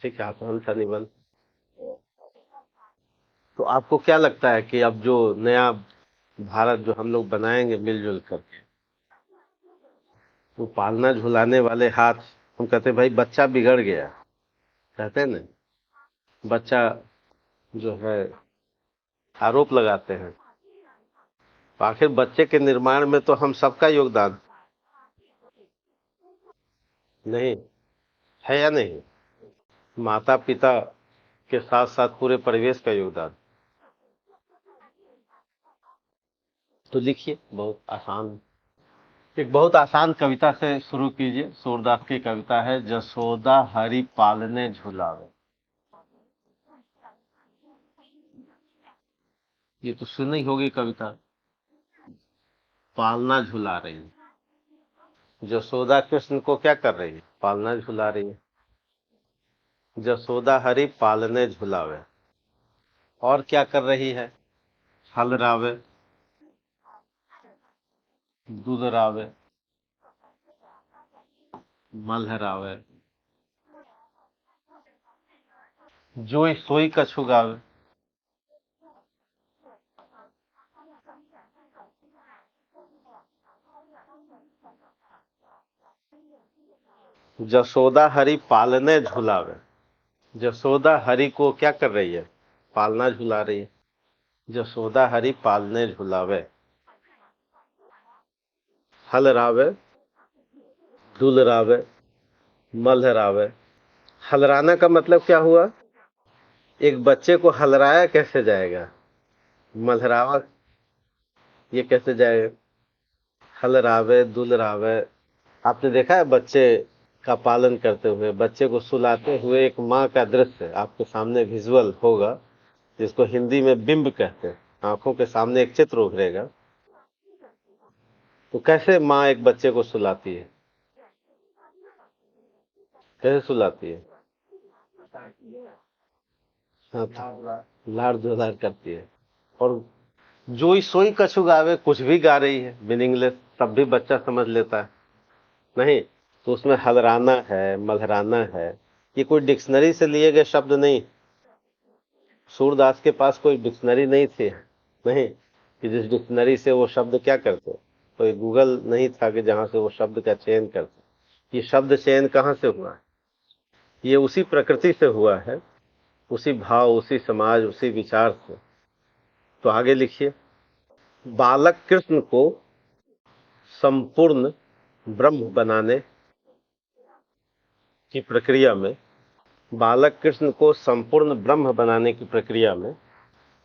ठीक है, आसान था निबंध। तो आपको क्या लगता है कि अब जो नया भारत जो हम लोग बनाएंगे मिलजुल करके, वो पालना झुलाने वाले हाथ, हम कहते हैं भाई बच्चा बिगड़ गया, कहते हैं ना, बच्चा जो है आरोप लगाते हैं। तो आखिर बच्चे के निर्माण में तो हम सबका योगदान नहीं है या नहीं? माता पिता के साथ साथ पूरे परिवेश का योगदान। तो लिखिए, बहुत आसान, एक बहुत आसान कविता से शुरू कीजिए। सूरदास की कविता है, जसोदा हरि पालने झुलावे। ये तो सुनी होगी कविता। पालना झुला रही है, जसोदा कृष्ण को क्या कर रही है? पालना झुला रही है। जसोदा हरि पालने झुलावे, और क्या कर रही है? हल रावे, दूध रावे, मलहरावे, जोई सोई कछु गावे। जसोदा हरि पालने झुलावे, जसोदा हरि को क्या कर रही है? पालना झुला रही है। जसोदा हरि पालने झुलावे, हल रावे, दुल रावे, मलहरावे। हलराना का मतलब क्या हुआ? एक बच्चे को हलराया कैसे जाएगा? मलहरावा ये कैसे जाएगा? हल रावे, दुल रावे। आपने देखा है बच्चे का पालन करते हुए, बच्चे को सुलाते हुए एक माँ का दृश्य आपके सामने विजुअल होगा, जिसको हिंदी में बिंब कहते हैं। आंखों के सामने एक चित्र उभरेगा। तो कैसे माँ एक बच्चे को सुलाती है? कैसे सुलाती है? हाँ, तो लाड़ दुलार करती है। और जोई सोई कछु गावे, कुछ भी गा रही है मीनिंगलेस, तब भी बच्चा समझ लेता है। नहीं, तो उसमें हलराना है, मलहराना है, ये कोई डिक्शनरी से लिए गए शब्द नहीं। सूरदास के पास कोई डिक्शनरी नहीं थी, नहीं, कि जिस डिक्शनरी से वो शब्द क्या करते, कोई गूगल नहीं था कि जहां से वो शब्द का चयन करते। ये शब्द चयन कहाँ से हुआ है? ये उसी प्रकृति से हुआ है, उसी भाव, उसी समाज, उसी विचार से। तो आगे लिखिए, बालक कृष्ण को संपूर्ण ब्रह्म बनाने की प्रक्रिया में, बालक कृष्ण को संपूर्ण ब्रह्म बनाने की प्रक्रिया में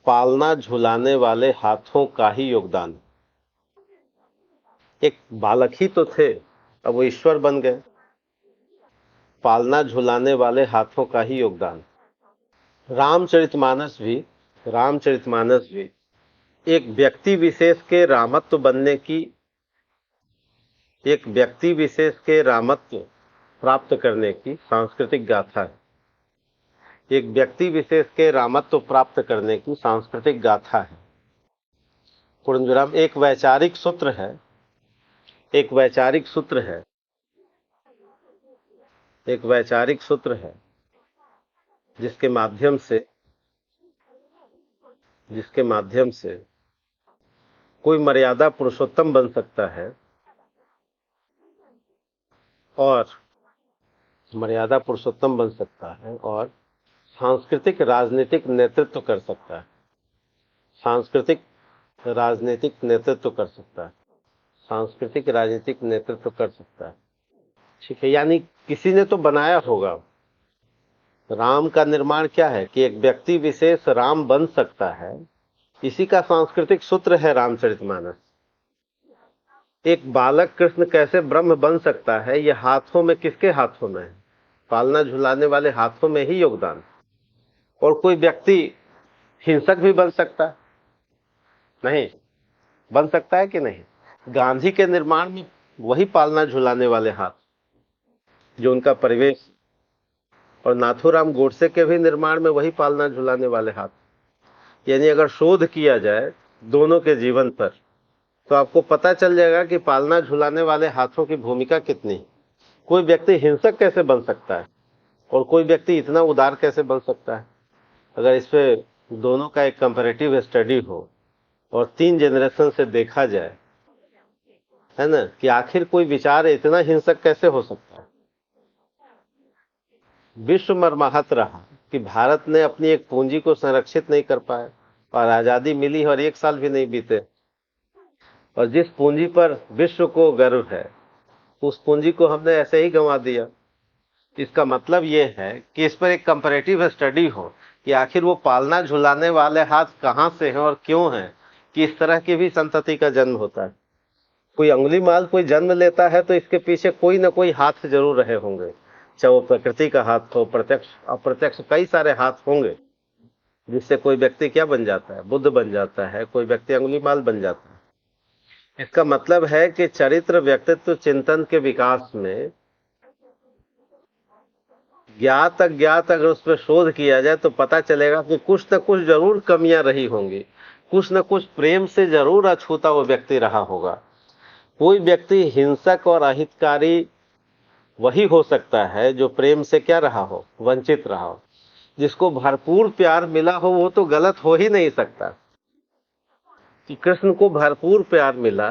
पालना झुलाने वाले हाथों का ही योगदान। एक बालक ही तो थे, अब वो ईश्वर बन गए। पालना झुलाने वाले हाथों का ही योगदान। रामचरितमानस भी, रामचरितमानस भी एक व्यक्ति विशेष के रामत्व बनने की, एक व्यक्ति विशेष के रामत्व प्राप्त करने की सांस्कृतिक गाथा है। एक व्यक्ति विशेष के रामत्व प्राप्त करने की सांस्कृतिक गाथा है। पूर्णविराम एक वैचारिक सूत्र है, एक वैचारिक सूत्र है, एक वैचारिक सूत्र है, जिसके माध्यम से, जिसके माध्यम से कोई मर्यादा पुरुषोत्तम बन सकता है, और मर्यादा पुरुषोत्तम बन सकता है और सांस्कृतिक राजनीतिक नेतृत्व कर सकता है। सांस्कृतिक राजनीतिक नेतृत्व कर सकता है, सांस्कृतिक राजनीतिक नेतृत्व कर सकता है। ठीक है, यानी किसी ने तो बनाया होगा। राम का निर्माण क्या है कि एक व्यक्ति विशेष राम बन सकता है, इसी का सांस्कृतिक सूत्र है रामचरितमानस। एक बालक कृष्ण कैसे ब्रह्म बन सकता है, यह हाथों में, किसके हाथों में है? पालना झुलाने वाले हाथों में ही योगदान। और कोई व्यक्ति हिंसक भी बन सकता है, नहीं बन सकता है कि नहीं? गांधी के निर्माण में वही पालना झुलाने वाले हाथ, जो उनका परिवेश, और नाथूराम गोडसे के भी निर्माण में वही पालना झुलाने वाले हाथ। यानी अगर शोध किया जाए दोनों के जीवन पर, तो आपको पता चल जाएगा कि पालना झुलाने वाले हाथों की भूमिका कितनी। कोई व्यक्ति हिंसक कैसे बन सकता है? और कोई व्यक्ति इतना उदार कैसे बन सकता है? अगर इस पे दोनों का एक कंपैरेटिव स्टडी हो और 3 जनरेशन से देखा जाए, है ना, कि आखिर कोई विचार इतना हिंसक कैसे हो सकता है। विश्व मर्माहत रहा कि भारत ने अपनी एक पूंजी को संरक्षित नहीं कर पाया और आजादी मिली और 1 साल भी नहीं बीते, और जिस पूंजी पर विश्व को गर्व है उस पूंजी को हमने ऐसे ही गंवा दिया। इसका मतलब यह है कि इस पर एक कंपैरेटिव स्टडी हो कि आखिर वो पालना झुलाने वाले हाथ कहां से हैं और क्यों हैं कि इस तरह की भी संतति का जन्म होता है। कोई अंगुली माल कोई जन्म लेता है तो इसके पीछे कोई ना कोई हाथ जरूर रहे होंगे, चाहे वो प्रकृति का हाथ हो, प्रत्यक्ष अप्रत्यक्ष कई सारे हाथ होंगे, जिससे कोई व्यक्ति क्या बन जाता है, बुद्ध बन जाता है, कोई व्यक्ति अंगुली माल बन जाता है। इसका मतलब है कि चरित्र व्यक्तित्व चिंतन के विकास में ज्ञात अज्ञात अगर उस पर शोध किया जाए तो पता चलेगा कि कुछ न कुछ जरूर कमियां रही होंगी, कुछ न कुछ प्रेम से जरूर अछूता वो व्यक्ति रहा होगा। कोई व्यक्ति हिंसक और अहितकारी वही हो सकता है जो प्रेम से क्या रहा हो, वंचित रहा हो। जिसको भरपूर प्यार मिला हो वो तो गलत हो ही नहीं सकता। कि कृष्ण को भरपूर प्यार मिला,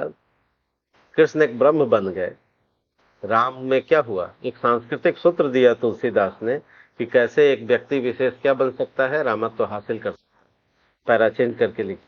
कृष्ण एक ब्रह्म बन गए। राम में क्या हुआ, एक सांस्कृतिक सूत्र दिया तुलसीदास ने कि कैसे एक व्यक्ति विशेष क्या बन सकता है, रामत्व हासिल कर सकता है। पैरा चेंज करके लिखी।